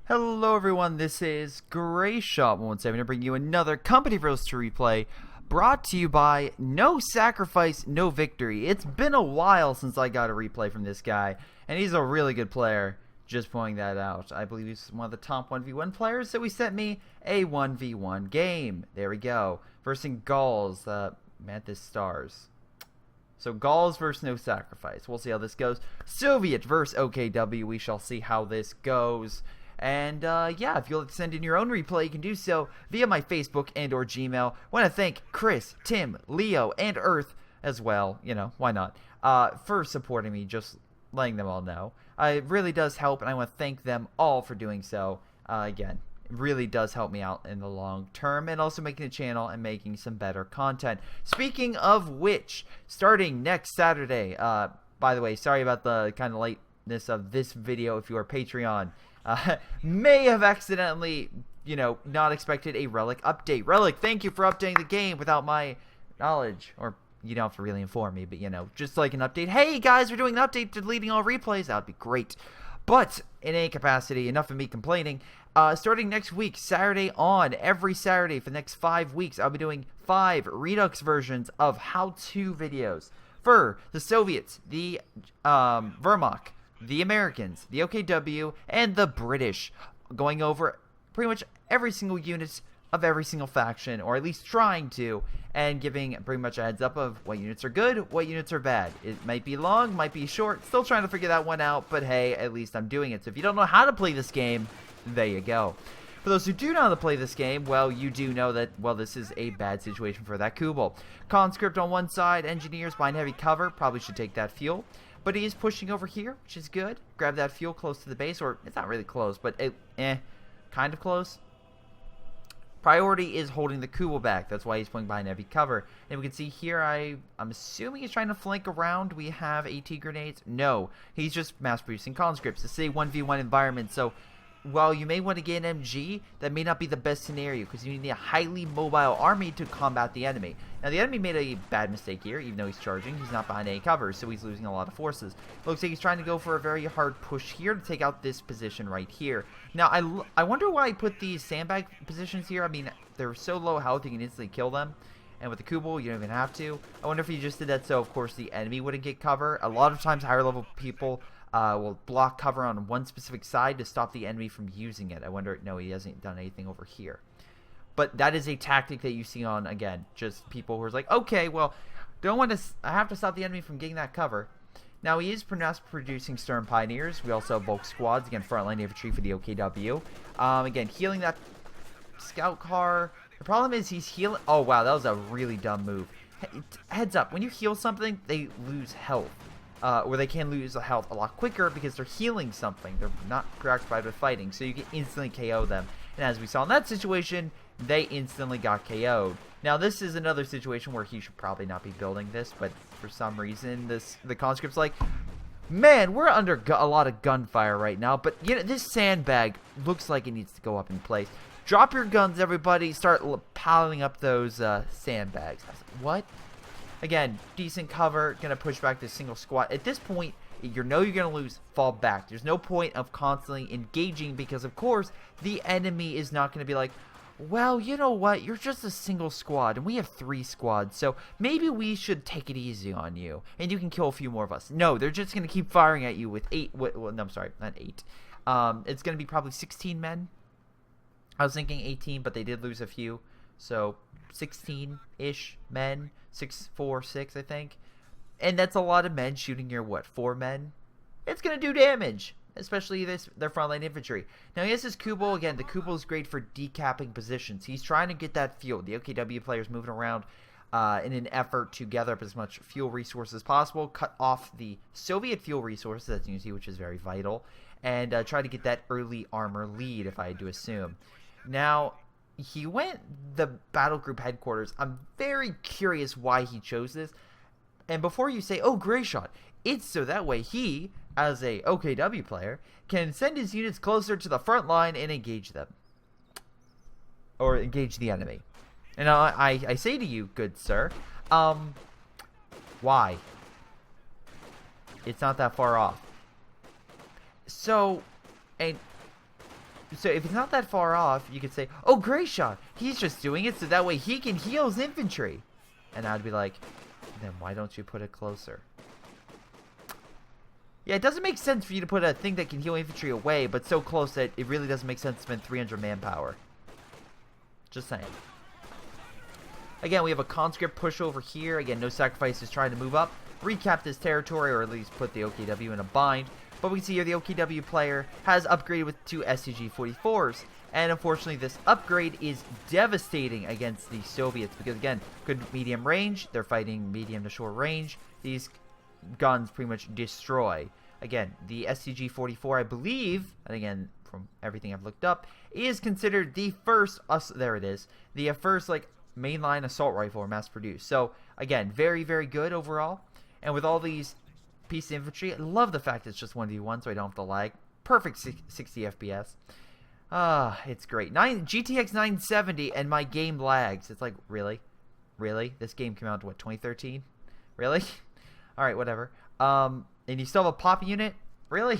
Hello everyone, this is Greyshot 117 to bring you another Company Bros to Replay, brought to you by No Sacrifice, No Victory. It's been a while since I got a replay from this guy, and he's a really good player, just pointing that out. I believe he's one of the top 1v1 players, so he sent me a 1v1 game. There we go. Versing Gauls, Mantis Stars. So Gauls versus No Sacrifice. We'll see how this goes. Soviet versus OKW. We shall see how this goes. And yeah, if you'll like to send in your own replay, you can do so via my Facebook and or Gmail. I want to thank Chris, Tim, Leo, and Earth as well. You know, why not? For supporting me, just letting them all know. It really does help, and I want to thank them all for doing so. Again, it really does help me out in the long term, and also making the channel and making some better content. Speaking of which, starting next Saturday, by the way, sorry about the kind of lateness of this video if you are Patreon. May have accidentally, not expected a Relic update. Relic, thank you for updating the game without my knowledge. Or, you don't have to really inform me, but, just like an update. Hey, guys, we're doing an update deleting all replays. That would be great. But, in any capacity, enough of me complaining. Starting next week, Saturday on, every Saturday for the next 5 weeks, I'll be doing 5 Redux versions of how-to videos for the Soviets, the Wehrmacht, the Americans, the OKW, and the British, going over pretty much every single unit of every single faction, or at least trying to, and giving pretty much a heads up of what units are good, what units are bad. It might be long, might be short, still trying to figure that one out, but hey, at least I'm doing it. So if you don't know how to play this game, there you go. For those who do know how to play this game, well, you do know that, well, this is a bad situation for that Kubel. Conscript on one side, engineers behind heavy cover, probably should take that fuel. But he is pushing over here, which is good. Grab that fuel close to the base, or it's not really close, but kind of close. Priority is holding the Kubel back. That's why he's pulling behind heavy cover. And we can see here, I'm assuming he's trying to flank around. We have AT grenades. No, he's just mass-producing conscripts. This is a 1v1 environment, so while you may want to get an MG, that may not be the best scenario because you need a highly mobile army to combat the enemy. Now, the enemy made a bad mistake here. Even though he's charging, he's not behind any cover, so he's losing a lot of forces. Looks like he's trying to go for a very hard push here to take out this position right here. Now, I wonder why he put these sandbag positions here. I mean, they're so low health, you can instantly kill them. And with the Kubel, you don't even have to. I wonder if he just did that so, of course, the enemy wouldn't get cover. A lot of times, higher level people will block cover on one specific side to stop the enemy from using it. I wonder, no, he hasn't done anything over here. But that is a tactic that you see on, again, just people who are like, okay, well, I have to stop the enemy from getting that cover. Now, he is producing Stern Pioneers. We also have bulk squads, again, frontline infantry for the OKW. Again, healing that scout car. The problem is he's healing. Oh, wow, that was a really dumb move. Heads up, when you heal something, they lose health. Or they can lose health a lot quicker because they're healing something. They're not preoccupied with fighting, so you can instantly KO them. And as we saw in that situation, they instantly got KO'd. Now, this is another situation where he should probably not be building this, but for some reason, the conscript's like, man, we're under a lot of gunfire right now, but this sandbag looks like it needs to go up in place. Drop your guns, everybody. Start piling up those sandbags. I was like, what? Again, decent cover, gonna push back this single squad. At this point, you're gonna lose, fall back. There's no point of constantly engaging because, of course, the enemy is not gonna be like, well, you know what, you're just a single squad, and we have 3 squads, so maybe we should take it easy on you, and you can kill a few more of us. No, they're just gonna keep firing at you with 8, well, no, I'm sorry, not 8. It's gonna be probably 16 men. I was thinking 18, but they did lose a few, so 16-ish men. 6, 4, 6, I think. And that's a lot of men shooting your, 4 men? It's going to do damage, especially their frontline infantry. Now, he has his Kubel. Again, the Kubel is great for decapping positions. He's trying to get that fuel. The OKW players moving around in an effort to gather up as much fuel resources as possible, cut off the Soviet fuel resources, as you can see, which is very vital, and try to get that early armor lead, if I had to assume. Now, he went the battle group headquarters. I'm very curious why he chose this. And before you say, oh, Greyshot, it's so that way he, as a OKW player, can send his units closer to the front line and engage them. Or engage the enemy. And I say to you, good sir, why? It's not that far off. So, and So if it's not that far off, you could say, oh, Greyshot, he's just doing it so that way he can heal his infantry. And I'd be like, then why don't you put it closer? Yeah, it doesn't make sense for you to put a thing that can heal infantry away, but so close that it really doesn't make sense to spend 300 manpower. Just saying. Again, we have a conscript push over here. Again, No Sacrifice is trying to move up, recap this territory, or at least put the OKW in a bind. But we can see here the OKW player has upgraded with 2 STG-44s. And unfortunately, this upgrade is devastating against the Soviets. Because again, good medium range. They're fighting medium to short range. These guns pretty much destroy. Again, the STG-44, I believe, and again, from everything I've looked up, is considered the first, there it is, the first, like, mainline assault rifle mass produced. So, again, very, very good overall. And with all these piece of infantry, I love the fact it's just 1v1, so I don't have to lag. Perfect 60 FPS. It's great. GTX 970, and my game lags. It's like, really? Really? This game came out in, what, 2013? Really? Alright, whatever. And you still have a pop unit? Really?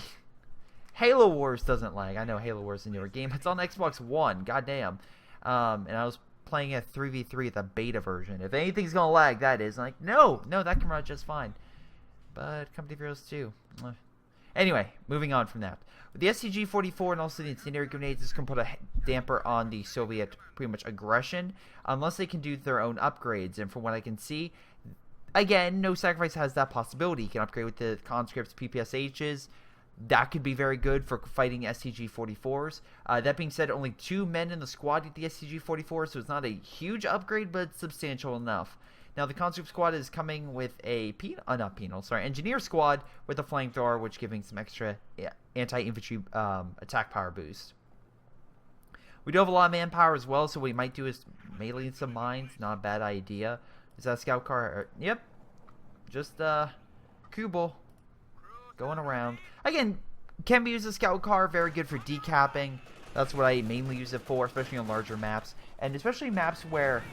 Halo Wars doesn't lag. I know Halo Wars is a newer game. It's on Xbox One. Goddamn. And I was playing a 3v3 the beta version. If anything's gonna lag, that is. I'm like, no, that can run just fine. But Company of Heroes 2. Anyway, moving on from that. With the STG-44 and also the incendiary grenades, this can put a damper on the Soviet pretty much aggression, unless they can do their own upgrades. And from what I can see, again, No Sacrifice has that possibility. You can upgrade with the conscripts, PPSHs. That could be very good for fighting STG-44s. That being said, only 2 men in the squad get the STG-44, so it's not a huge upgrade, but it's substantial enough. Now, the conscript squad is coming with a engineer squad with a flamethrower, which giving some extra anti-infantry attack power boost. We do have a lot of manpower as well, so what we might do is melee some mines. Not a bad idea. Is that a scout car? Yep. Just Kubel going around. Again, can be used as a scout car. Very good for decapping. That's what I mainly use it for, especially on larger maps, and especially maps where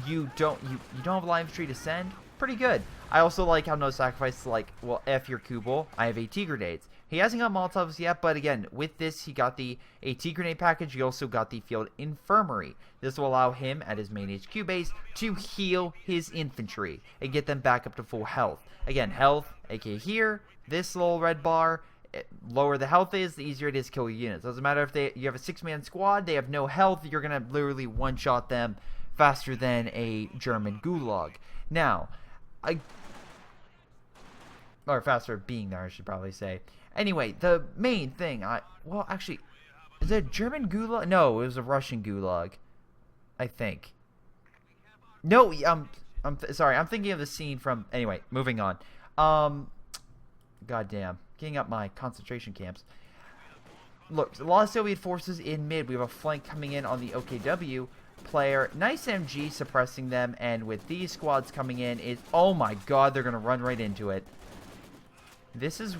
you don't have a lot of infantry to send. Pretty good. I also like how No Sacrifice is like, well, F your Kubel. I have AT grenades. He hasn't got Molotovs yet, but again, with this, he got the AT grenade package. He also got the field infirmary. This will allow him at his main HQ base to heal his infantry and get them back up to full health. Again, health, aka here, this little red bar, lower the health is, the easier it is to kill your units. Doesn't matter if you have a 6-man squad, they have no health, you're going to literally one-shot them faster than a German gulag. Now, or faster being there, I should probably say. Anyway, the main thing, well, actually, is it a German gulag? No, it was a Russian gulag, I think. No, I'm sorry, I'm thinking of the scene from, anyway, moving on. Goddamn, getting up my concentration camps. Look, a lot of Soviet forces in mid. We have a flank coming in on the OKW player. Nice MG suppressing them, and with these squads coming in, oh my god, they're going to run right into it. This is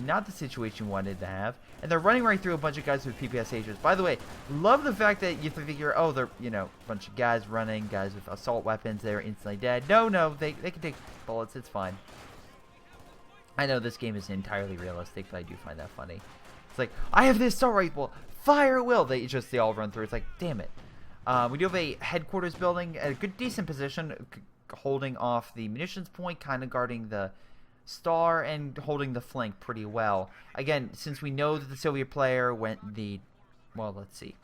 not the situation we wanted to have. And they're running right through a bunch of guys with PPSHs. By the way, love the fact that you figure, oh, they're, a bunch of guys running, guys with assault weapons, they're instantly dead. No, they can take bullets, it's fine. I know this game is entirely realistic, but I do find that funny. It's like, I have this assault rifle, fire at will. They all run through. It's like, damn it. We do have a headquarters building, a good, decent position, holding off the munitions point, kind of guarding the star, and holding the flank pretty well. Again, since we know that the Soviet player went well, let's see.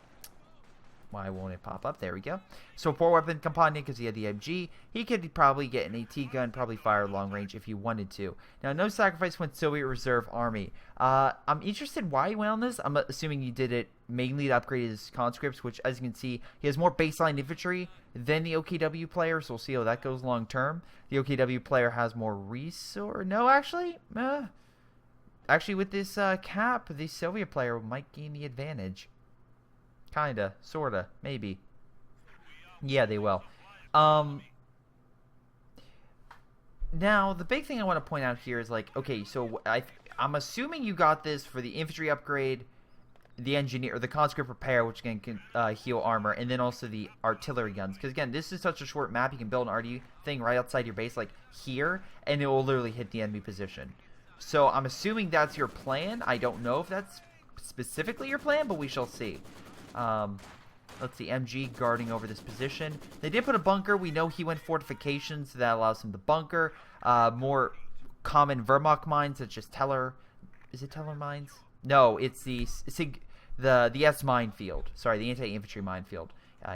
Why won't it pop up? There we go. So, 4-weapon component, because he had the MG, he could probably get an AT gun, probably fire long range if he wanted to. Now, No Sacrifice went Soviet Reserve Army. I'm interested why he went on this. I'm assuming he did it mainly to upgrade his conscripts, which, as you can see, he has more baseline infantry than the OKW player, so we'll see how that goes long term. The OKW player has more resource. No, actually, with this cap, the Soviet player might gain the advantage. Kinda, sorta, maybe. Yeah, they will. Now, the big thing I want to point out here is, like, okay, so I'm assuming you got this for the infantry upgrade, the engineer, or the conscript repair, which can heal armor, and then also the artillery guns. Because, again, this is such a short map, you can build an RD thing right outside your base, like here, and it will literally hit the enemy position. So, I'm assuming that's your plan. I don't know if that's specifically your plan, but we shall see. Let's see, MG guarding over this position. They did put a bunker. We know he went fortifications, so that allows him to bunker. More common Vermach mines, such as Teller. Is it Teller mines? No, it's the S minefield. Sorry, the anti-infantry minefield.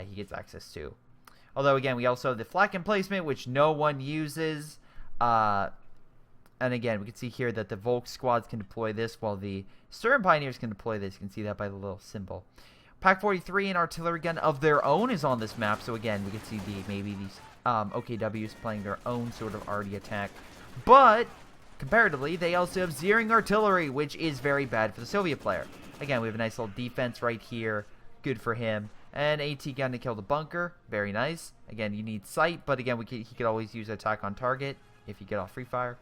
He gets access to. Although, again, we also have the flak emplacement, which no one uses. And again, we can see here that the Volk squads can deploy this, while the Sturm Pioneers can deploy this. You can see that by the little symbol. Pack 43, an artillery gun of their own, is on this map. So again, we can see maybe these OKWs playing their own sort of arty attack. But comparatively, they also have Ziering artillery, which is very bad for the Soviet player. Again, we have a nice little defense right here. Good for him. And AT gun to kill the bunker. Very nice. Again, you need sight, but again, he could always use attack on target if you get off free fire.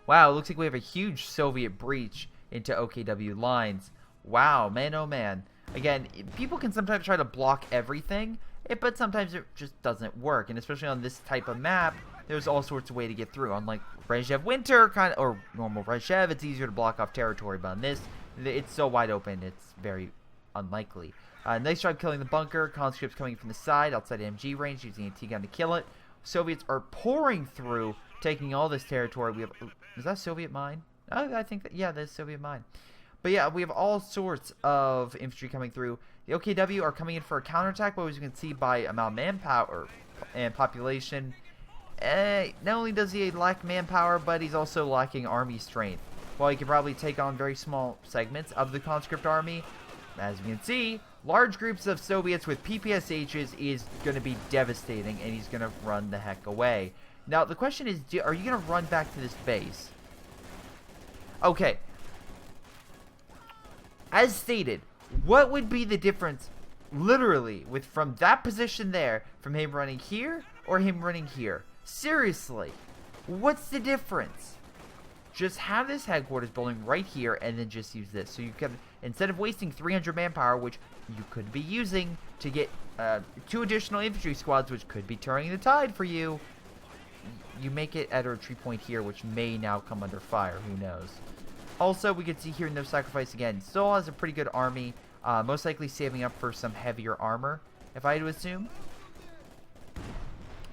Wow, it looks like we have a huge Soviet breach into OKW lines. Wow, man, oh man. Again, people can sometimes try to block everything, but sometimes it just doesn't work. And especially on this type of map, there's all sorts of way to get through. Unlike Brezhnev Winter, or normal Brezhnev, it's easier to block off territory. But on this, it's so wide open, it's very unlikely. Nice job killing the bunker. Conscripts coming from the side, outside MG range, using a T-gun to kill it. Soviets are pouring through, taking all this territory. We have, is that Soviet mine? Oh, I think that, yeah, that's Soviet mine. But yeah, we have all sorts of infantry coming through. The OKW are coming in for a counterattack, but as you can see by amount of manpower and population, not only does he lack manpower, but he's also lacking army strength. While he can probably take on very small segments of the conscript army, as you can see, large groups of Soviets with PPSHs is going to be devastating, and he's going to run the heck away. Now, the question is, are you going to run back to this base? Okay. As stated, what would be the difference, literally, from that position there, from him running here, or him running here? Seriously, what's the difference? Just have this headquarters building right here, and then just use this. So you can, instead of wasting 300 manpower, which you could be using to get 2 additional infantry squads, which could be turning the tide for you, you make it at a retreat point here, which may now come under fire. Who knows? Also, we can see here No Sacrifice again. Still has a pretty good army. Most likely saving up for some heavier armor, if I had to assume.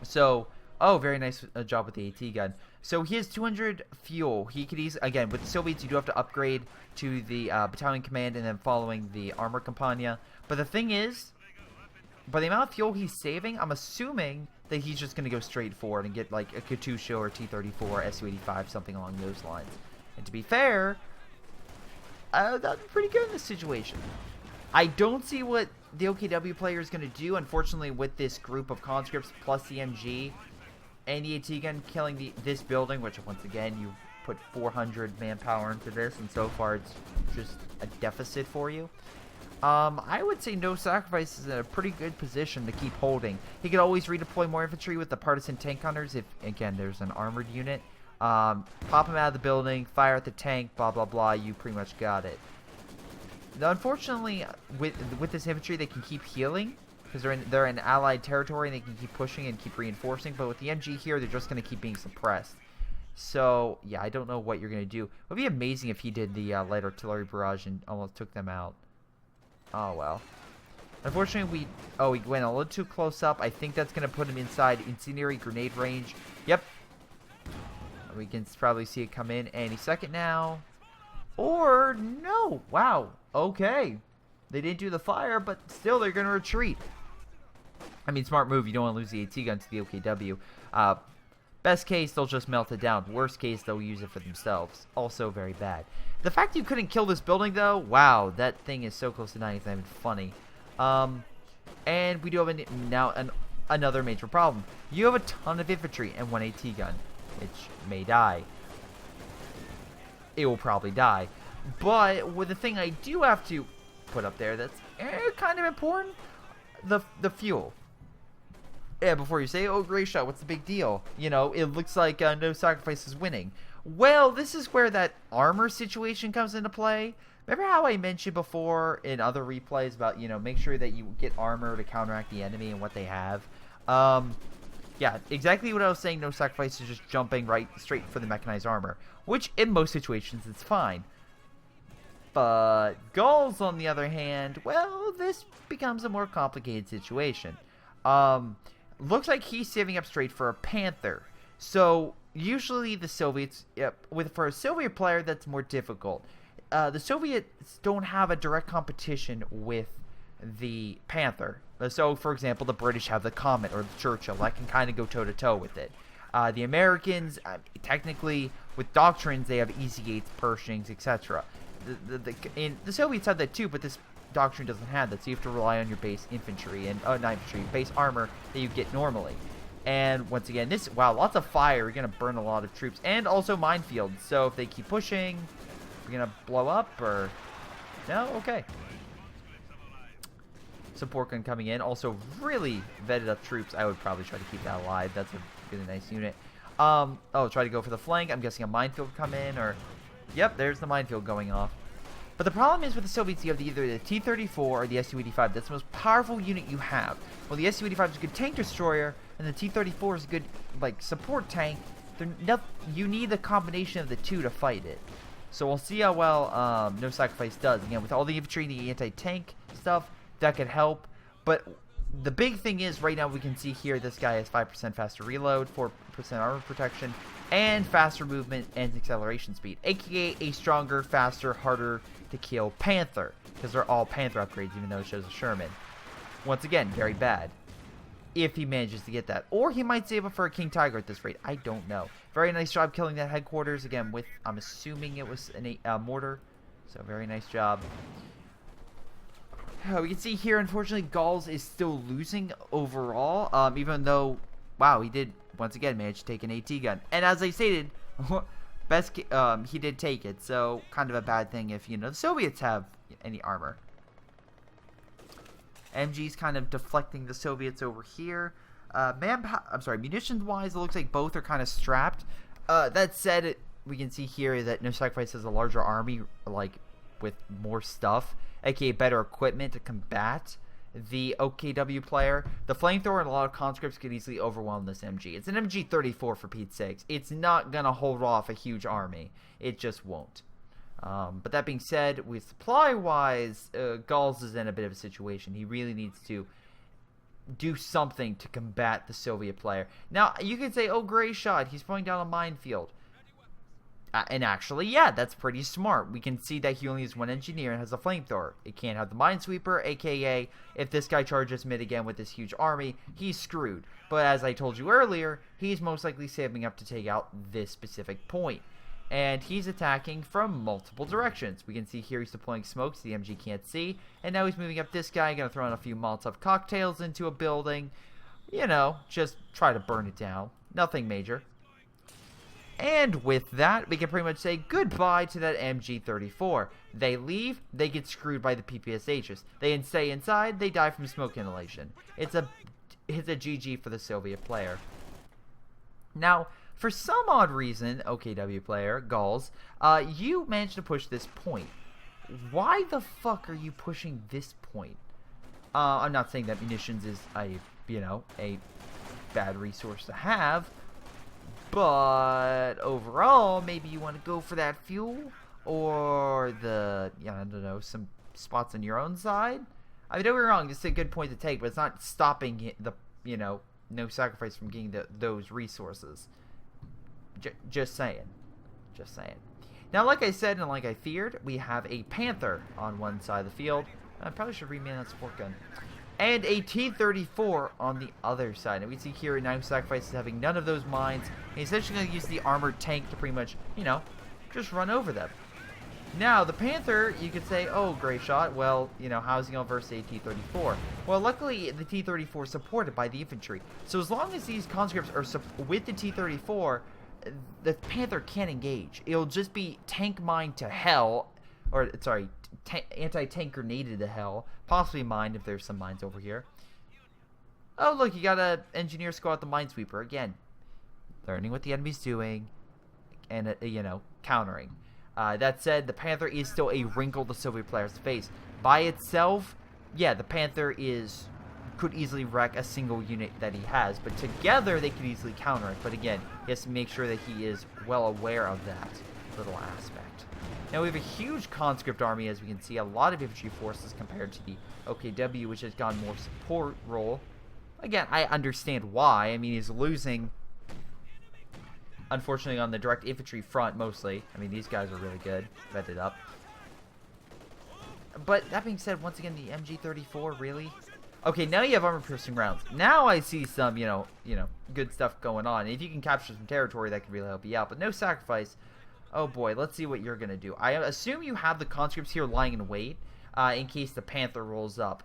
So, oh, very nice job with the AT gun. So he has 200 fuel. He could easily, again, with the Soviets, you do have to upgrade to the battalion command and then following the armor Campania. But the thing is, by the amount of fuel he's saving, I'm assuming that he's just going to go straight forward and get like a Katusha or T-34, Su-85, something along those lines. And to be fair, that'd be pretty good in this situation. I don't see what the OKW player is going to do, unfortunately, with this group of conscripts plus the MG and the AT gun killing this building, which once again, you put 400 manpower into this, and so far it's just a deficit for you. I would say No Sacrifice is in a pretty good position to keep holding. He could always redeploy more infantry with the partisan tank hunters if, again, there's an armored unit. Pop him out of the building, fire at the tank, blah blah blah, you pretty much got it. Now, unfortunately, with this infantry, they can keep healing because they're in allied territory and they can keep pushing and keep reinforcing. But with the MG here, they're just going to keep being suppressed. So yeah, I don't know what you're going to do. It would be amazing if he did the light artillery barrage and almost took them out. Oh well. Unfortunately, we went a little too close up. I think that's going to put him inside incendiary grenade range. Yep. We can probably see it come in any second now. Or, no. Wow. Okay. They didn't do the fire, but still they're going to retreat. I mean, smart move. You don't want to lose the AT gun to the OKW. Best case, they'll just melt it down. Worst case, they'll use it for themselves. Also very bad. The fact you couldn't kill this building, though, wow. That thing is so close to dying. It's not even funny. And we do have another major problem. You have a ton of infantry and 1 AT gun, which may die. It will probably die. But with the thing I do have to put up there that's kind of important, the fuel. Yeah, before you say, oh, Greyshot, what's the big deal? You know, it looks like No Sacrifice is winning. Well, this is where that armor situation comes into play. Remember how I mentioned before in other replays about, make sure that you get armor to counteract the enemy and what they have? Yeah, exactly what I was saying. No Sacrifice is just jumping straight for the mechanized armor, which in most situations it's fine. But Gauls, on the other hand, well, this becomes a more complicated situation. Looks like he's saving up straight for a Panther. So usually the Soviets, for a Soviet player, that's more difficult. The Soviets don't have a direct competition with the Panther. So, for example, the British have the Comet or the Churchill that can kind of go toe-to-toe with it. The Americans, technically, with doctrines, they have easy-gates, Pershings, etc. The Soviets have that too, but this doctrine doesn't have that, so you have to rely on your base infantry and not infantry, base armor that you get normally. And once again, lots of fire. You're gonna burn a lot of troops, and also minefields. So if they keep pushing, you're gonna blow up, or no? Okay. Support gun coming in. Also, really vetted up troops. I would probably try to keep that alive. That's a really nice unit. Try to go for the flank. I'm guessing a minefield come in, or yep, there's the minefield going off. But the problem is with the Soviets, you have either the T-34 or the Su-85. That's the most powerful unit you have. Well, the Su-85 is a good tank destroyer, and the T-34 is a good, support tank. You need the combination of the two to fight it. So we'll see how well No Sacrifice does. Again, with all the infantry and the anti-tank stuff, that could help. But the big thing is, right now we can see here, this guy has 5% faster reload, 4% armor protection, and faster movement and acceleration speed. AKA a stronger, faster, harder to kill Panther, because they're all Panther upgrades, even though it shows a Sherman. Once again, very bad, if he manages to get that. Or he might save up for a King Tiger at this rate. I don't know. Very nice job killing that headquarters, again, with, I'm assuming it was a mortar. So, very nice job. We can see here, unfortunately, Gauls is still losing overall, even though, wow, he did, once again, manage to take an AT gun. And as I stated, he did take it, so kind of a bad thing if, the Soviets have any armor. MG's kind of deflecting the Soviets over here. Munitions-wise, it looks like both are kind of strapped. That said, we can see here that No Sacrifice has a larger army, with more stuff, aka better equipment to combat the OKW player. The flamethrower and a lot of conscripts could easily overwhelm this MG. It's an MG-34 for Pete's sakes. It's not gonna hold off a huge army. It just won't. But that being said, with supply-wise, Gauls is in a bit of a situation. He really needs to do something to combat the Soviet player. Now, you could say, oh, Greyshot, he's throwing down a minefield. And actually, yeah, that's pretty smart. We can see that he only has one engineer and has a flamethrower. It can't have the minesweeper, aka if this guy charges mid again with this huge army, he's screwed. But as I told you earlier, he's most likely saving up to take out this specific point. And he's attacking from multiple directions. We can see here he's deploying smokes the MG can't see. And now he's moving up this guy, gonna throw in a few Molotov cocktails into a building. Just try to burn it down. Nothing major. And with that, we can pretty much say goodbye to that MG-34. They leave, they get screwed by the PPSHs. They stay inside, they die from smoke inhalation. It's a GG for the Soviet player. Now, for some odd reason, OKW player, Gauls, you managed to push this point. Why the fuck are you pushing this point? I'm not saying that munitions is a bad resource to have, but overall, maybe you want to go for that fuel or some spots on your own side. I mean, don't get me wrong, this is a good point to take, but it's not stopping the, No Sacrifice from getting those resources. Just saying. Just saying. Now, like I said and like I feared, we have a Panther on one side of the field. I probably should reman that support gun. And a T-34 on the other side. And we see here No Sacrifice is having none of those mines. And he's essentially going to use the armored tank to pretty much, just run over them. Now, the Panther, you could say, oh, Greyshot, well, how's he going to versus a T-34? Well, luckily, the T-34 is supported by the infantry. So as long as these conscripts are with the T-34, the Panther can't engage. It'll just be tank mine to hell, or, sorry, anti-tank grenaded to hell. Possibly mined if there's some mines over here. Oh, look, you got an engineer squad with the minesweeper. Again, learning what the enemy's doing and, countering. That said, the Panther is still a wrinkle the Soviet players face. By itself, yeah, the Panther could easily wreck a single unit that he has, but together they could easily counter it. But again, he has to make sure that he is well aware of that. little aspect. Now, we have a huge conscript army, as we can see. A lot of infantry forces compared to the OKW, which has gone more support role. Again, I understand why. I mean, he's losing, unfortunately, on the direct infantry front, mostly. I mean, these guys are really good. Vetted up. But, that being said, once again, the MG34, really? Okay, now you have armor-piercing rounds. Now I see some, you know, good stuff going on. And if you can capture some territory, that can really help you out. But no sacrifice. Oh boy, let's see what you're going to do. I assume you have the conscripts here lying in wait in case the Panther rolls up.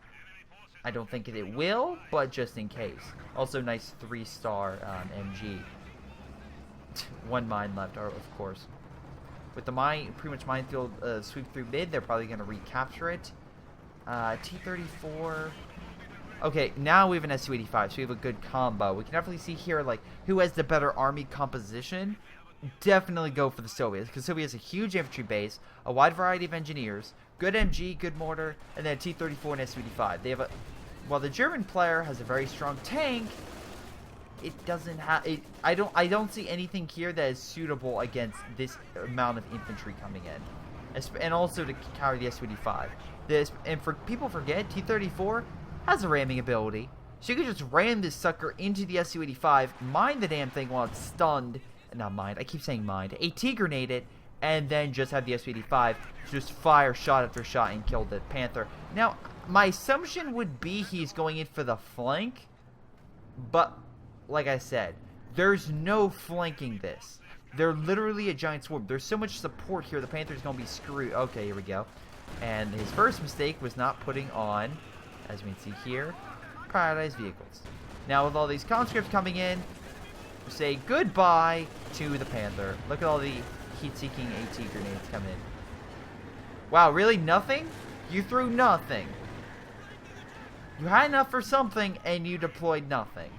I don't think it will, but just in case. Also, nice 3-star MG. 1 mine left, of course. With the pretty much minefield sweep through mid, they're probably going to recapture it. T-34... Okay, now we have an Su-85, so we have a good combo. We can definitely see here, like, who has the better army composition. Definitely go for the Soviets, because Soviet has a huge infantry base, a wide variety of engineers, good MG, good mortar, and then a T-34 and Su-85. They have a... While the German player has a very strong tank, it doesn't have... I don't see anything here that is suitable against this amount of infantry coming in. And also to counter the Su-85. And for people forget, T-34... has a ramming ability, so you can just ram this sucker into the Su-85, mine the damn thing while it's stunned, not mind, I keep saying mind, AT grenade it, and then just have the Su-85 just fire shot after shot and kill the Panther. Now, my assumption would be he's going in for the flank, but, like I said, there's no flanking this. They're literally a giant swarm. There's so much support here, the Panther's going to be screwed. Okay, here we go. And his first mistake was not putting on... as we can see here, prioritized vehicles. Now with all these conscripts coming in, say goodbye to the Panther. Look at all the heat-seeking AT grenades coming in. Wow, really? Nothing? You threw nothing. You had enough for something, and you deployed nothing.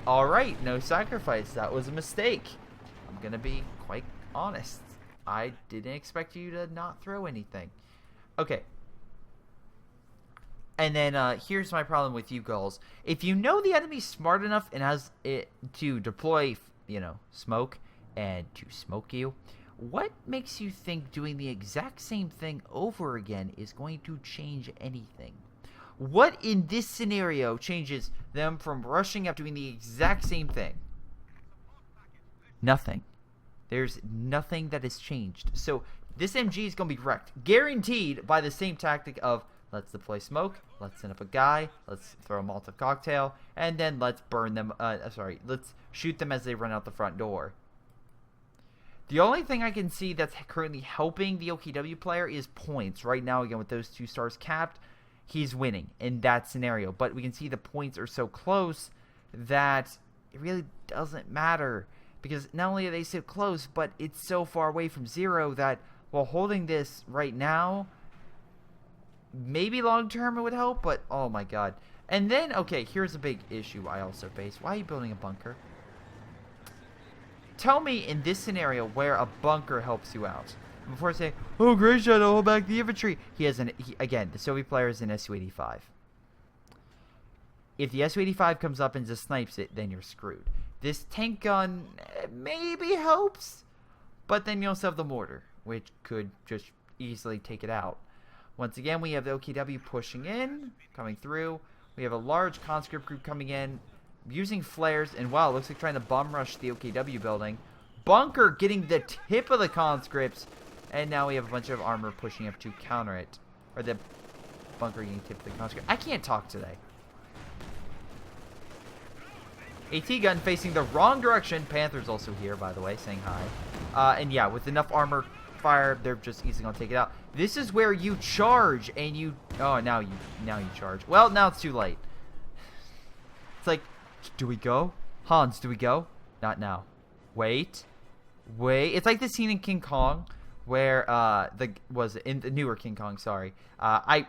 Alright, no sacrifice. That was a mistake. I'm gonna be quite honest. I didn't expect you to not throw anything. Okay. And then here's my problem with you girls. If you know the enemy's smart enough and has it to deploy, you know, smoke and to smoke you, what makes you think doing the exact same thing over again is going to change anything? What in this scenario changes them from rushing up doing the exact same thing? Nothing. There's nothing that has changed. So this MG is going to be wrecked. Guaranteed by the same tactic of let's deploy smoke, let's send up a guy, let's throw a Molotov cocktail, and then let's burn them, let's shoot them as they run out the front door. The only thing I can see that's currently helping the OKW player is points. Right now, again, with those 2 stars capped, he's winning in that scenario. But we can see the points are so close that it really doesn't matter. Because not only are they so close, but it's so far away from 0 that while holding this right now... maybe long-term it would help, but oh my god. And then, okay, here's a big issue I also face. Why are you building a bunker? Tell me in this scenario where a bunker helps you out. Before I say, oh, Greyshot, I'll hold back the infantry. Again, the Soviet player is an Su-85. If the Su-85 comes up and just snipes it, then you're screwed. This tank gun maybe helps, but then you also have the mortar, which could just easily take it out. Once again, we have the OKW pushing in, coming through. We have a large conscript group coming in, using flares, and wow, it looks like trying to bomb rush the OKW building. Bunker getting the tip of the conscripts, and now we have a bunch of armor pushing up to counter it. Or the bunker getting tip of the conscript. I can't talk today. AT gun facing the wrong direction. Panther's also here, by the way, saying hi. And yeah, with enough armor fire, they're just easily gonna take it out. This is where you charge and you now you charge. Well, now it's too late. It's like, do we go? Hans, do we go? Not now. Wait. It's like the scene in King Kong where in the newer King Kong, sorry. I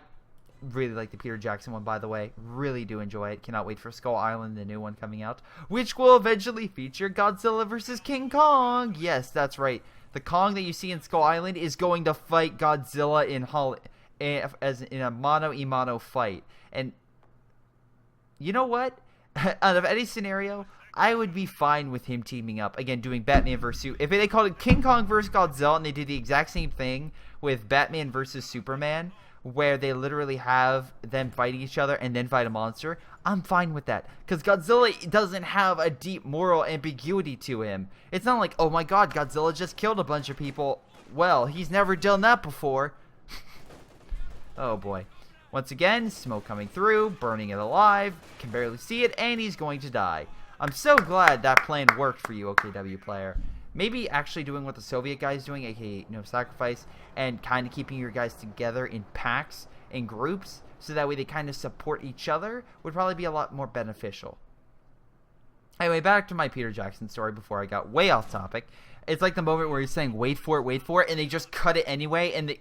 really like the Peter Jackson one, by the way. Really do enjoy it. Cannot wait for Skull Island, the new one coming out, which will eventually feature Godzilla versus King Kong. Yes, that's right. The Kong that you see in Skull Island is going to fight Godzilla in a mano-a-mano fight. And you know what? Out of any scenario, I would be fine with him teaming up. Again, doing Batman versus... If they called it King Kong versus Godzilla and they did the exact same thing with Batman versus Superman, where they literally have them fighting each other and then fight a monster, I'm fine with that. Because Godzilla doesn't have a deep moral ambiguity to him. It's not like, oh my god, Godzilla just killed a bunch of people. Well, he's never done that before. Oh boy. Once again, smoke coming through, burning it alive, can barely see it, and he's going to die. I'm so glad that plan worked for you, OKW player. Maybe actually doing what the Soviet guy's doing, aka no sacrifice, and kind of keeping your guys together in packs, in groups, so that way they kind of support each other, would probably be a lot more beneficial. Anyway, back to my Peter Jackson story before I got way off topic. It's like the moment where he's saying, wait for it, and they just cut it anyway, and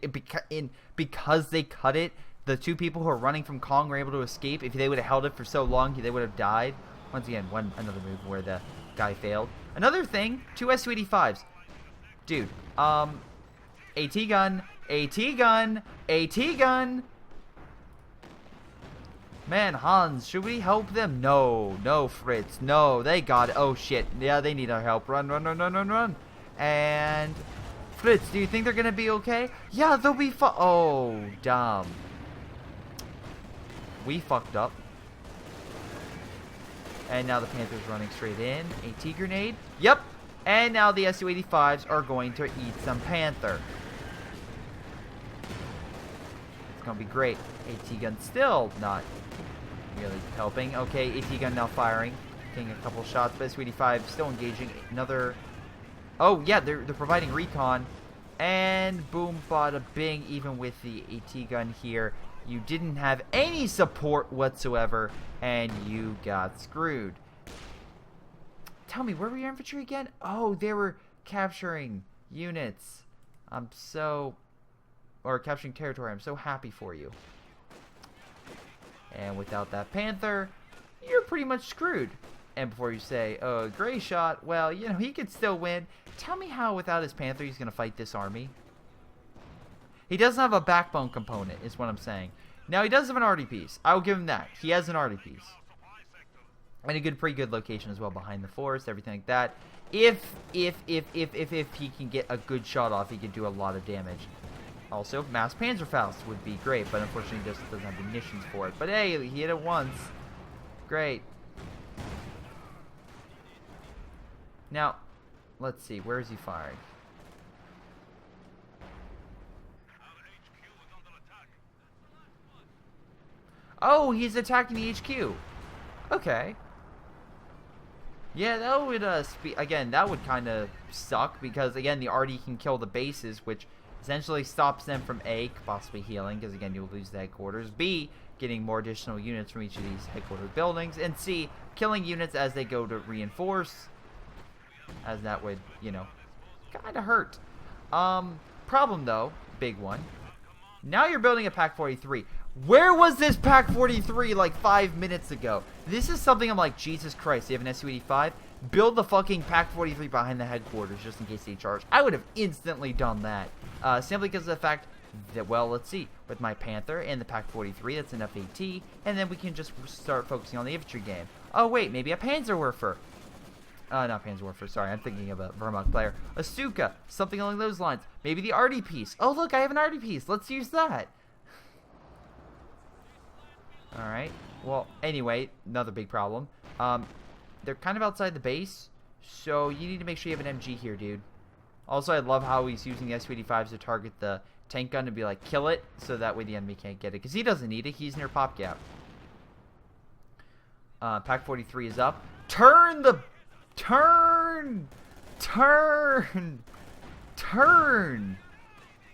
because they cut it, the two people who are running from Kong were able to escape. If they would have held it for so long, they would have died. Once again, another move where the guy failed. Another thing, 2 Su-85s. Dude, AT gun, AT gun, AT gun. Man, Hans, should we help them? No, no, Fritz, no, they got it. Oh, shit. Yeah, they need our help. Run, run, run, run, run, run. And Fritz, do you think they're going to be okay? Yeah, they'll be fine. Oh, damn. We fucked up. And now the Panther's running straight in. AT grenade. Yep. And now the Su-85s are going to eat some Panther. It's going to be great. AT gun still not really helping. Okay, AT gun now firing. Getting a couple shots, but Su-85 still engaging. Another... Oh, yeah, they're providing recon. And boom, bada bing, even with the AT gun here, you didn't have any support whatsoever, and you got screwed. Tell me, where were your infantry again? Oh, they were capturing units. Or capturing territory. I'm so happy for you. And without that Panther, you're pretty much screwed. And before you say, oh, Greyshot, well, you know, he could still win. Tell me how, without his Panther, he's going to fight this army. He doesn't have a backbone component, is what I'm saying. Now, he does have an arty piece. I will give him that. He has an arty piece. And a pretty good location as well, behind the forest, everything like that. If he can get a good shot off, he can do a lot of damage. Also, mass Panzerfaust would be great, but unfortunately he just doesn't have munitions for it. But hey, he hit it once. Great. Now, let's see, where is he firing? Oh, he's attacking the HQ. Okay. Yeah, that would, again, that would kind of suck, because, again, the RD can kill the bases, which essentially stops them from A, possibly healing, because, again, you'll lose the headquarters, B, getting more additional units from each of these headquarters buildings, and C, killing units as they go to reinforce, as that would, you know, kind of hurt. Problem, though, big one. Now you're building a Pack 43. Where was this Pack 43 like 5 minutes ago? This is something I'm like, Jesus Christ, you have an Su-85? Build the fucking Pack 43 behind the headquarters just in case they charge. I would have instantly done that. Simply because of the fact that, well, let's see. With my Panther and the Pack 43, that's enough AT. And then we can just start focusing on the infantry game. Oh, wait, maybe a Panzerwerfer. Not Panzerwerfer, sorry, I'm thinking of a Wehrmacht player. A Stuka, something along those lines. Maybe the arty piece. Oh, look, I have an arty piece. Let's use that. Alright, well, anyway, another big problem. They're kind of outside the base, so you need to make sure you have an MG here, dude. Also, I love how he's using the Su-85s to target the tank gun to be like, kill it, so that way the enemy can't get it. Because he doesn't need it, he's near pop gap. Pack 43 is up. Turn!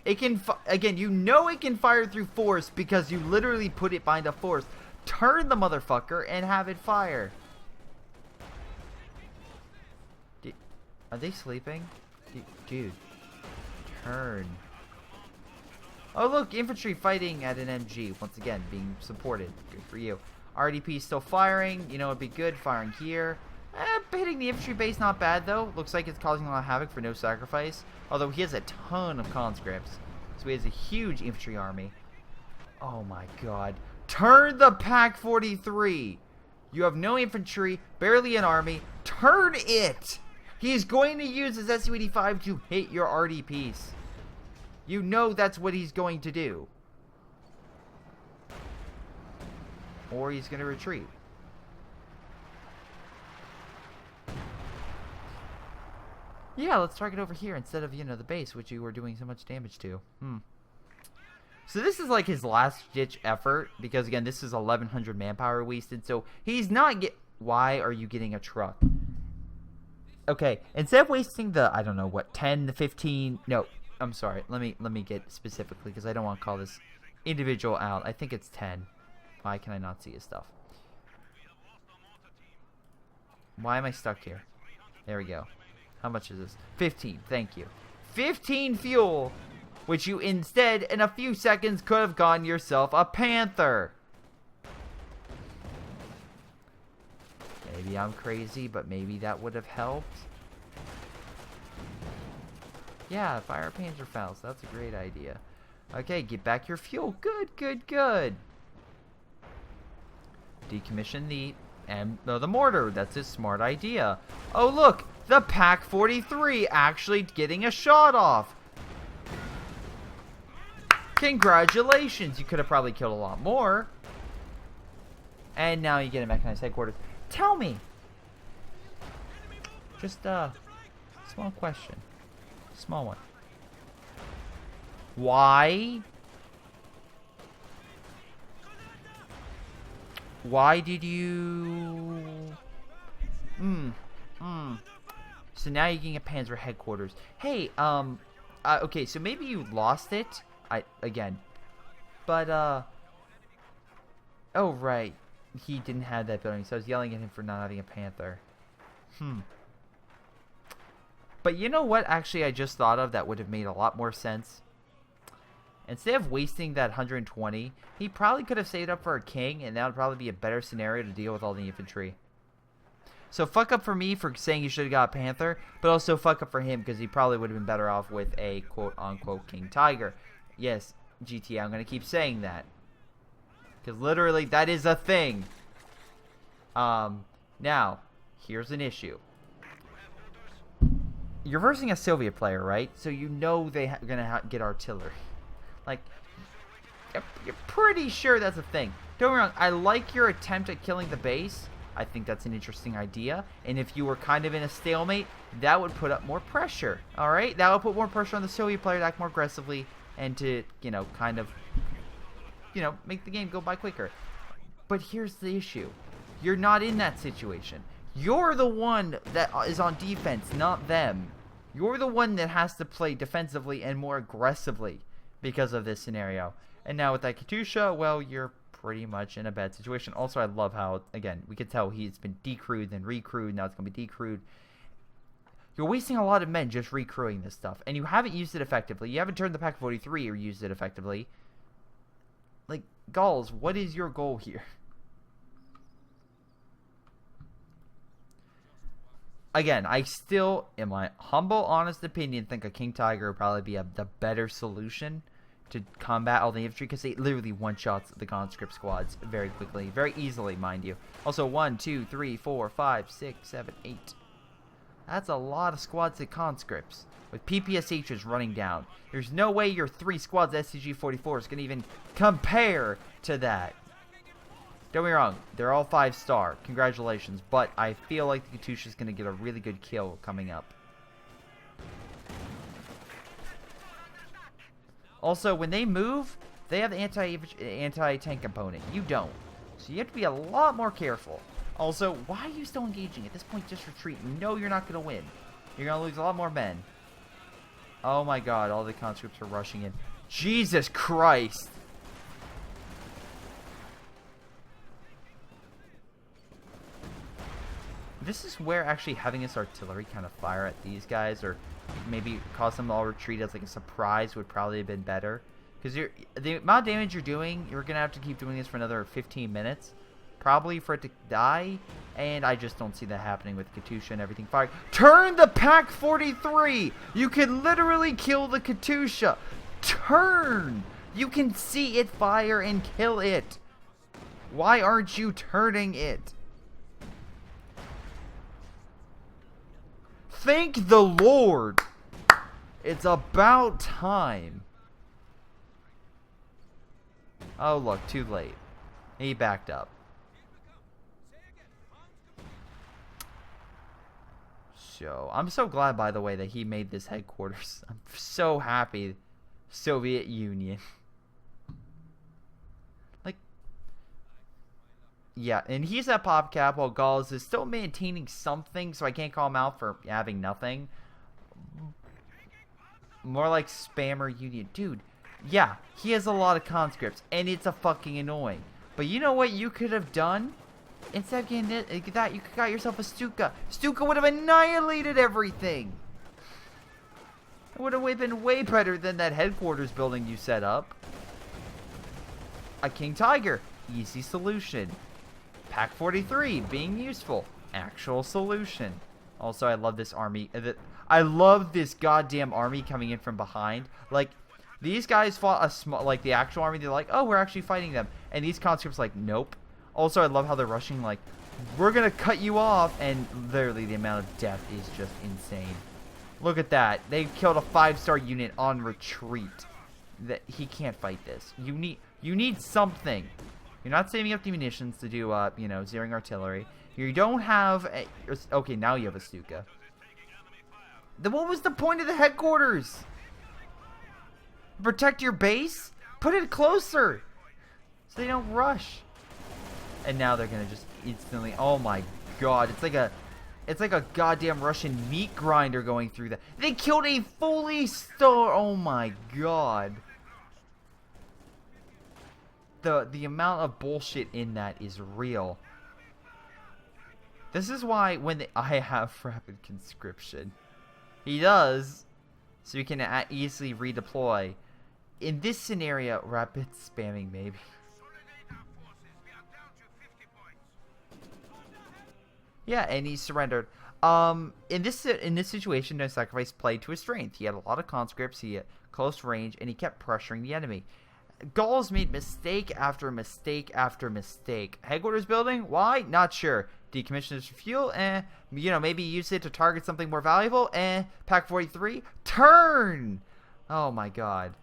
It can, again, you know it can fire through force because you literally put it behind a force. Turn the motherfucker and have it fire. Are they sleeping? Dude. Turn. Oh, look, infantry fighting at an MG. Once again, being supported. Good for you. RDP still firing. You know, it'd be good firing here. Hitting the infantry base, not bad, though. Looks like it's causing a lot of havoc for no sacrifice. Although he has a ton of conscripts. So he has a huge infantry army. Oh, my God. Turn the Pack 43. You have no infantry, barely an army. Turn it! He's going to use his Su-85 to hit your RDPs. You know that's what he's going to do. Or he's going to retreat. Yeah, let's target over here instead of, the base, which you were doing so much damage to. So this is like his last-ditch effort, because, again, this is 1,100 manpower wasted, so he's not Why are you getting a truck? Okay, instead of wasting the, I don't know, what, 10 to 15... No, I'm sorry. Let me get specifically, because I don't want to call this individual out. I think it's 10. Why can I not see his stuff? Why am I stuck here? There we go. How much is this? 15. Thank you. 15 fuel, which you instead, in a few seconds, could have gotten yourself a Panther. Maybe I'm crazy, but maybe that would have helped. Yeah, fire a Panzerfaust. That's a great idea. Okay, get back your fuel. Good, good, good. Decommission the mortar. That's a smart idea. Oh, look. The Pack 43 actually getting a shot off. Congratulations. You could have probably killed a lot more. And now you get a mechanized headquarters. Tell me. Just a small question. Small one. Why? Why did you... So now you're getting a Panzer headquarters. Hey, okay, so maybe you lost it. Again. But, oh, right. He didn't have that building, so I was yelling at him for not having a Panther. But you know what, actually, I just thought of that would have made a lot more sense? Instead of wasting that 120, he probably could have saved up for a king, and that would probably be a better scenario to deal with all the infantry. So fuck up for me for saying you should have got a Panther, but also fuck up for him because he probably would have been better off with a quote-unquote King Tiger. Yes, GTA, I'm going to keep saying that. Because literally, that is a thing. Now, here's an issue. You're versing a Soviet player, right? So you know they're going to get artillery. Like, you're pretty sure that's a thing. Don't get me wrong, I like your attempt at killing the base. I think that's an interesting idea. And if you were kind of in a stalemate, that would put up more pressure. Alright? That would put more pressure on the Soviet player to act more aggressively and to, kind of, make the game go by quicker. But here's the issue. You're not in that situation. You're the one that is on defense, not them. You're the one that has to play defensively and more aggressively because of this scenario. And now with that Katyusha, well, you're pretty much in a bad situation. Also, I love how, again, we could tell he's been decrewed, then recrewed, now it's going to be decrewed. You're wasting a lot of men just recrewing this stuff, and you haven't used it effectively. You haven't turned the Pack 43 or used it effectively. Like, Gauls, what is your goal here? Again, I still, in my humble, honest opinion, think a King Tiger would probably be the better solution to combat all the infantry, because they literally one-shots the conscript squads very quickly, very easily, mind you. Also, 1, 2, 3, 4, 5, 6, 7, 8. That's a lot of squads of conscripts with PPSHs running down. There's no way your 3 squads SCG-44 is going to even compare to that. Don't get me wrong, they're all 5-star. Congratulations, but I feel like the Katyusha is going to get a really good kill coming up. Also, when they move, they have the anti-tank component. You don't. So you have to be a lot more careful. Also, why are you still engaging? At this point, just retreat. You know you're not going to win. You're going to lose a lot more men. Oh my god, all the conscripts are rushing in. Jesus Christ! This is where actually having this artillery kind of fire at these guys, or maybe cause them to all retreat as like a surprise, would probably have been better. Because the amount of damage you're doing, you're going to have to keep doing this for another 15 minutes. Probably for it to die. And I just don't see that happening with Katyusha and everything firing. Turn the Pack 43! You can literally kill the Katyusha! Turn! You can see it fire and kill it! Why aren't you turning it? Thank the Lord. It's about time. Oh, look, too late. He backed up. So, I'm so glad, by the way, that he made this headquarters. I'm so happy. Soviet Union. Like, yeah, and he's at PopCap while Gauls is still maintaining something, so I can't call him out for having nothing. More like Spammer Union. Dude, yeah, he has a lot of conscripts, and it's a fucking annoying. But you know what you could have done? Instead of getting that, you got yourself a Stuka. Stuka would have annihilated everything. It would have been way better than that headquarters building you set up. A King Tiger. Easy solution. Pack 43 being useful. Actual solution. Also, I love this army. I love this goddamn army coming in from behind. Like, these guys fought a small, like the actual army. They're like, oh, we're actually fighting them. And these conscripts like, nope. Also, I love how they're rushing like, we're going to cut you off. And literally the amount of death is just insane. Look at that. They killed a 5-star unit on retreat. That he can't fight this. You need something. You're not saving up the munitions to do, you know, zeroing artillery. You don't have a, okay, now you have a Stuka. Then what was the point of the headquarters? Protect your base? Put it closer so they don't rush. And now they're gonna just instantly, oh my god, it's like a goddamn Russian meat grinder going through that. They killed a fully star. Oh my god. The amount of bullshit in that is real. This is why when I have rapid conscription. He does, so you can easily redeploy. In this scenario, rapid spamming maybe. Yeah, and he surrendered. In this situation, No Sacrifice played to his strength. He had a lot of conscripts, he had close range, and he kept pressuring the enemy. Gauls made mistake after mistake after mistake. Headquarters building? Why? Not sure. Decommissioners for fuel? You know, maybe use it to target something more valuable? Pack 43? Turn! Oh my god.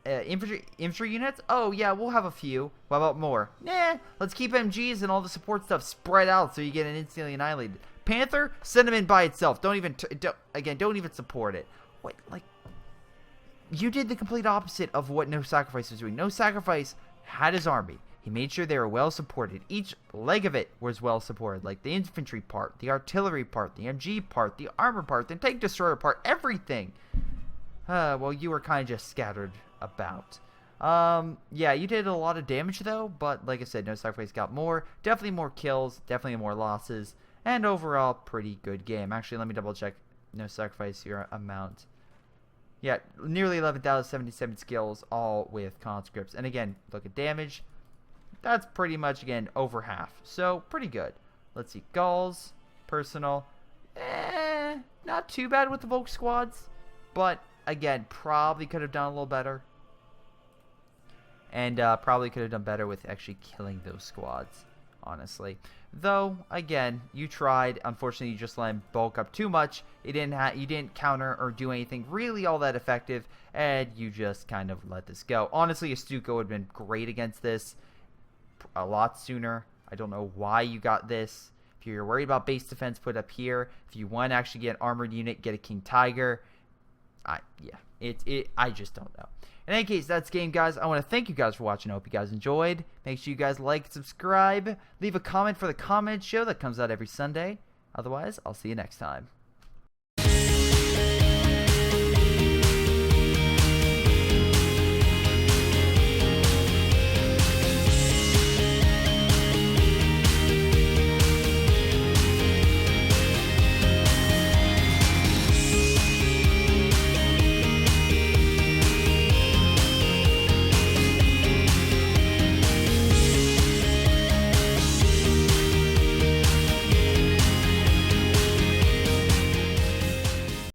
Infantry units? Oh yeah, we'll have a few. What about more? Nah, let's keep MGs and all the support stuff spread out so you get an instantly annihilated. Panther? Send them in by itself. Don't even support it. Wait, like, you did the complete opposite of what No Sacrifice was doing. No Sacrifice had his army. He made sure they were well supported. Each leg of it was well supported. Like the infantry part, the artillery part, the MG part, the armor part, the tank destroyer part, everything. Well, you were kind of just scattered about. Yeah, you did a lot of damage though, but like I said, No Sacrifice got more. Definitely more kills, definitely more losses, and overall, pretty good game. Actually, let me double check No Sacrifice, your amount. Yeah, nearly 11,077 skills, all with conscripts. And again, look at damage. That's pretty much, again, over half. So, pretty good. Let's see. Gauls, personal. Not too bad with the Volk squads. But, again, probably could have done a little better. And probably could have done better with actually killing those squads, honestly. Though, again, you tried. Unfortunately, you just let him bulk up too much. You didn't counter or do anything really all that effective. And you just kind of let this go. Honestly, a Stuka would have been great against this a lot sooner. I don't know why you got this. If you're worried about base defense, put it up here. If you want to actually get an armored unit, get a King Tiger. I just don't know. In any case, that's game, guys. I want to thank you guys for watching. I hope you guys enjoyed. Make sure you guys like, subscribe, leave a comment for the comment show that comes out every Sunday. Otherwise, I'll see you next time.